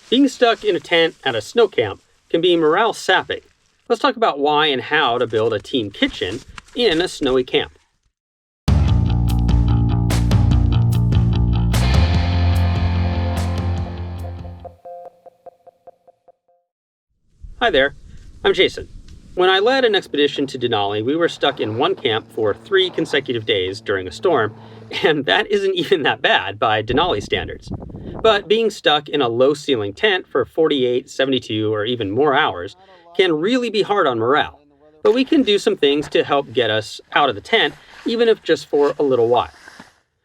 Being stuck in a tent at a snow camp can be morale sapping. Let's talk about why and how to build a team kitchen in a snowy camp. Hi there, I'm Jason. When I led an expedition to Denali, we were stuck in one camp for 3 consecutive days during a storm, and that isn't even that bad by Denali standards. But being stuck in a low-ceiling tent for 48, 72, or even more hours can really be hard on morale. But we can do some things to help get us out of the tent, even if just for a little while.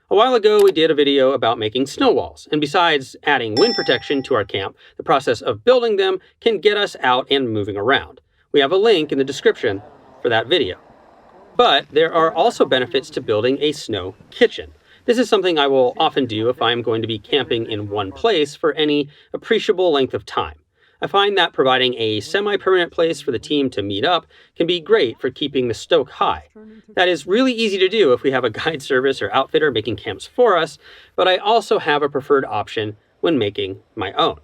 A while ago, we did a video about making snow walls, and besides adding wind protection to our camp, the process of building them can get us out and moving around. We have a link in the description for that video. But there are also benefits to building a snow kitchen. This is something I will often do if I'm going to be camping in one place for any appreciable length of time. I find that providing a semi-permanent place for the team to meet up can be great for keeping the stoke high. That is really easy to do if we have a guide service or outfitter making camps for us, but I also have a preferred option when making my own.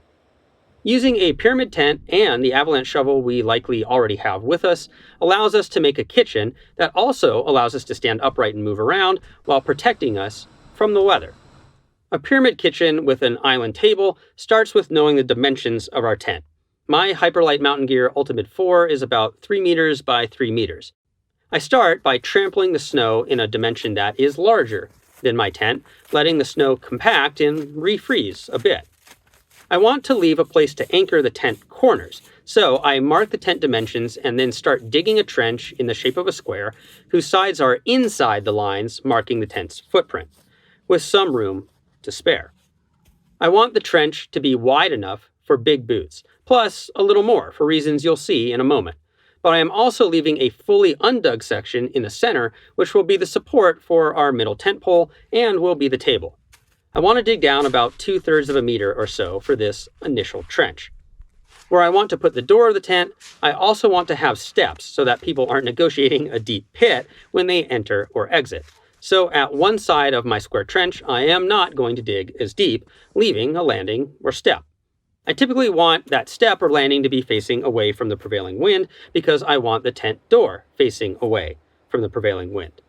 Using a pyramid tent and the avalanche shovel we likely already have with us allows us to make a kitchen that also allows us to stand upright and move around while protecting us from the weather. A pyramid kitchen with an island table starts with knowing the dimensions of our tent. My Hyperlight Mountain Gear Ultimate 4 is about 3 meters by 3 meters. I start by trampling the snow in a dimension that is larger than my tent, letting the snow compact and refreeze a bit. I want to leave a place to anchor the tent corners, so I mark the tent dimensions and then start digging a trench in the shape of a square whose sides are inside the lines marking the tent's footprint, with some room to spare. I want the trench to be wide enough for big boots, plus a little more for reasons you'll see in a moment. But I am also leaving a fully undug section in the center, which will be the support for our middle tent pole and will be the table. I want to dig down about 2/3 of a meter or so for this initial trench. Where I want to put the door of the tent, I also want to have steps so that people aren't negotiating a deep pit when they enter or exit. So at one side of my square trench, I am not going to dig as deep, leaving a landing or step. I typically want that step or landing to be facing away from the prevailing wind because I want the tent door facing away from the prevailing wind.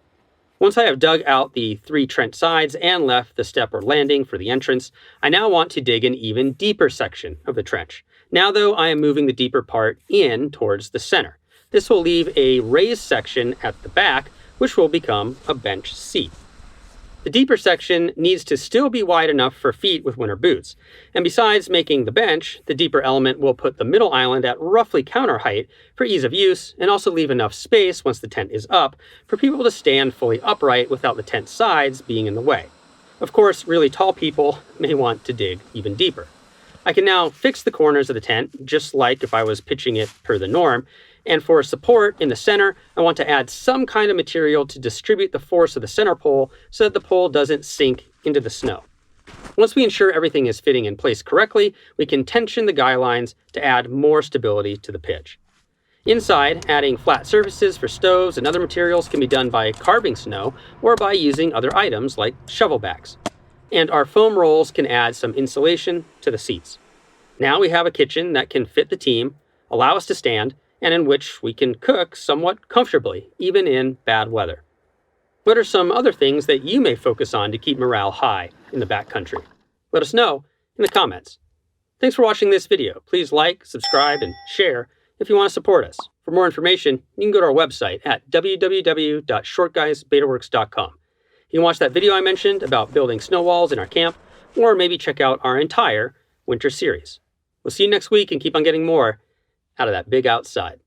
Once I have dug out the 3 trench sides and left the step or landing for the entrance, I now want to dig an even deeper section of the trench. Now though, I am moving the deeper part in towards the center. This will leave a raised section at the back, which will become a bench seat. The deeper section needs to still be wide enough for feet with winter boots. And besides making the bench, the deeper element will put the middle island at roughly counter height for ease of use and also leave enough space once the tent is up for people to stand fully upright without the tent sides being in the way. Of course, really tall people may want to dig even deeper. I can now fix the corners of the tent just like if I was pitching it per the norm. And for support in the center, I want to add some kind of material to distribute the force of the center pole so that the pole doesn't sink into the snow. Once we ensure everything is fitting in place correctly, we can tension the guy lines to add more stability to the pitch. Inside, adding flat surfaces for stoves and other materials can be done by carving snow or by using other items like shovel backs. And our foam rolls can add some insulation to the seats. Now we have a kitchen that can fit the team, allow us to stand, and in which we can cook somewhat comfortably, even in bad weather. What are some other things that you may focus on to keep morale high in the backcountry? Let us know in the comments. Thanks for watching this video. Please like, subscribe, and share if you want to support us. For more information, you can go to our website at www.shortguysbetaworks.com. You can watch that video I mentioned about building snow walls in our camp, or maybe check out our entire winter series. We'll see you next week and keep on getting more out of that big outside.